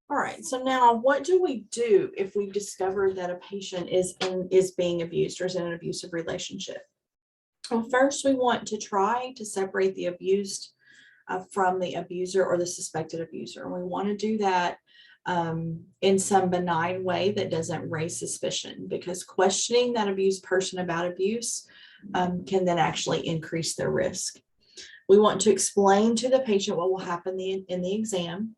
All right, so now what do we do if we discover that a patient is being abused or is in an abusive relationship? Well, first we want to try to separate the abused from the abuser or the suspected abuser. And we want to do that in some benign way that doesn't raise suspicion, because questioning that abused person about abuse can then actually increase their risk. We want to explain to the patient what will happen in the exam.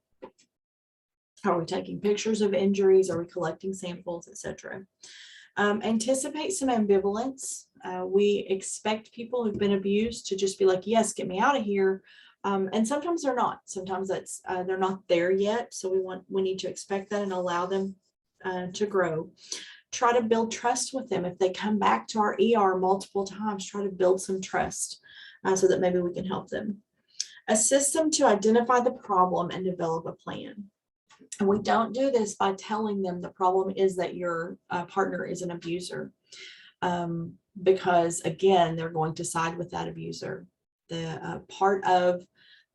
Are we taking pictures of injuries? Are we collecting samples, etc.? Anticipate some ambivalence. We expect people who've been abused to just be like, yes, get me out of here. And sometimes they're not. Sometimes they're not there yet. So we need to expect that and allow them to grow. Try to build trust with them. If they come back to our ER multiple times, try to build some trust so that maybe we can help them. Assist them to identify the problem and develop a plan. And we don't do this by telling them the problem is that your partner is an abuser, because again, they're going to side with that abuser. The part of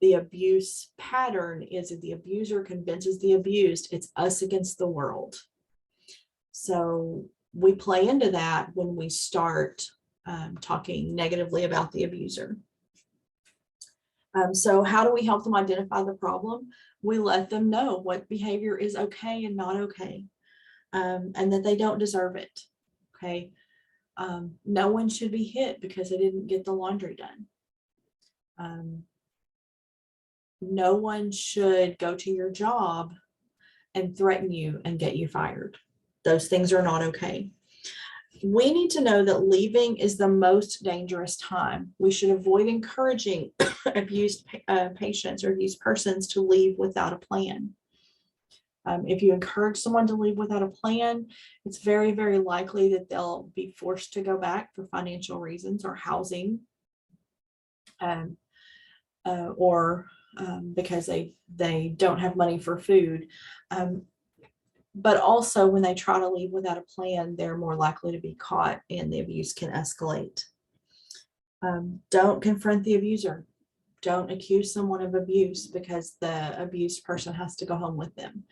the abuse pattern is if the abuser convinces the abused, it's us against the world. So we play into that when we start talking negatively about the abuser. So how do we help them identify the problem? We let them know what behavior is okay and not okay, and that they don't deserve it. Okay. No one should be hit because they didn't get the laundry done. No one should go to your job and threaten you and get you fired. Those things are not okay. We need to know that leaving is the most dangerous time. We should avoid encouraging abused patients or abused persons to leave without a plan. If you encourage someone to leave without a plan, it's very, very likely that they'll be forced to go back for financial reasons or housing, or because they don't have money for food. But also when they try to leave without a plan, they're more likely to be caught and the abuse can escalate. Don't confront the abuser. Don't accuse someone of abuse, because the abused person has to go home with them.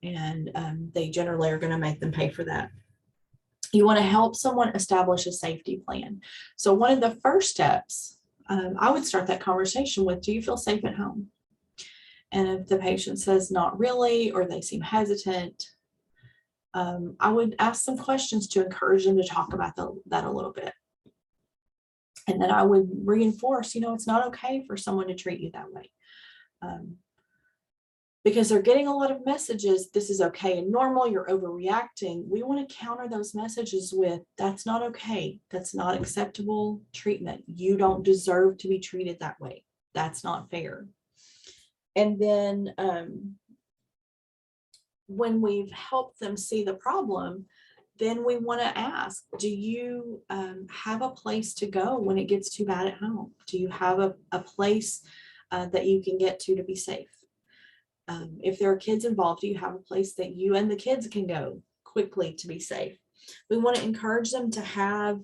And they generally are going to make them pay for that. You want to help someone establish a safety plan. So one of the first steps, I would start that conversation with, do you feel safe at home? And if the patient says not really, or they seem hesitant, I would ask some questions to encourage them to talk about that a little bit. And then I would reinforce, it's not okay for someone to treat you that way. Because they're getting a lot of messages, this is okay and normal, you're overreacting. We want to counter those messages with, that's not okay. That's not acceptable treatment. You don't deserve to be treated that way. That's not fair. And then when we've helped them see the problem, then we want to ask, do you have a place to go when it gets too bad at home? Do you have a place that you can get to be safe? If there are kids involved, do you have a place that you and the kids can go quickly to be safe? We want to encourage them to have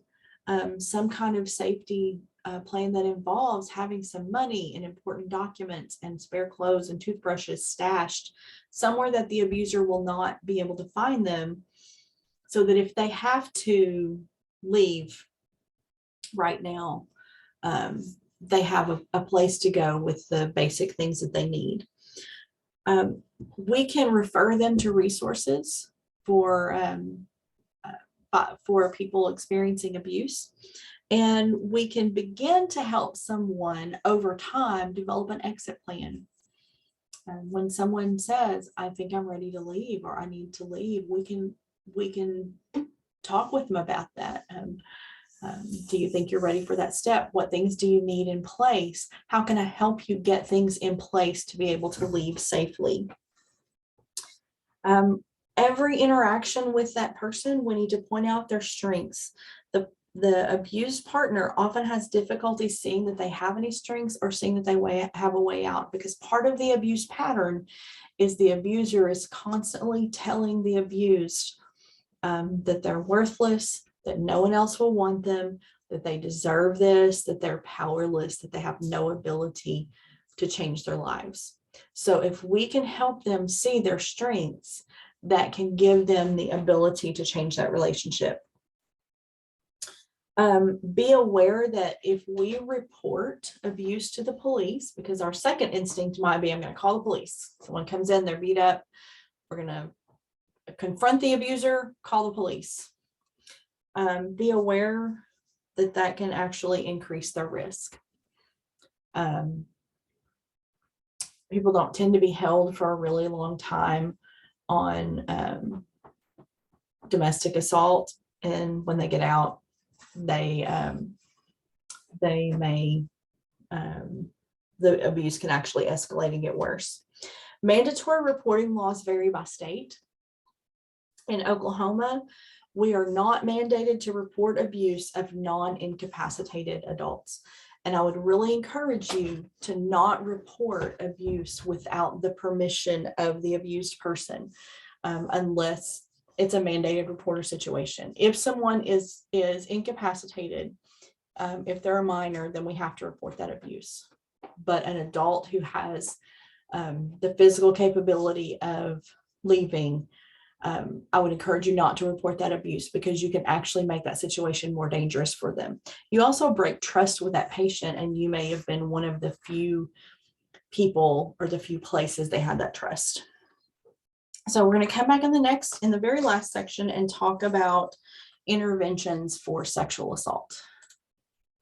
some kind of safety plan that involves having some money and important documents and spare clothes and toothbrushes stashed somewhere that the abuser will not be able to find them, so that if they have to leave right now, they have a place to go with the basic things that they need. We can refer them to resources for people experiencing abuse, and we can begin to help someone over time develop an exit plan. When someone says, I think I'm ready to leave, or I need to leave, we can talk with them about that. Do you think you're ready for that step? What things do you need in place? How can I help you get things in place to be able to leave safely? Every interaction with that person, we need to point out their strengths. The abused partner often has difficulty seeing that they have any strengths or seeing that they have a way out, because part of the abuse pattern is the abuser is constantly telling the abused that they're worthless, that no one else will want them, that they deserve this, that they're powerless, that they have no ability to change their lives. So if we can help them see their strengths, that can give them the ability to change that relationship. Be aware that if we report abuse to the police, because our second instinct might be, I'm going to call the police. Someone comes in, they're beat up. We're going to confront the abuser, call the police. Be aware that that can actually increase their risk. People don't tend to be held for a really long time on domestic assault, and when they get out, they may the abuse can actually escalate and get worse. Mandatory reporting laws vary by state. In Oklahoma, we are not mandated to report abuse of non-incapacitated adults. And I would really encourage you to not report abuse without the permission of the abused person, unless it's a mandated reporter situation. If someone is incapacitated, if they're a minor, then we have to report that abuse. But an adult who has the physical capability of leaving, I would encourage you not to report that abuse, because you can actually make that situation more dangerous for them. You also break trust with that patient, and you may have been one of the few people or the few places they had that trust. So we're going to come back in the very last section and talk about interventions for sexual assault.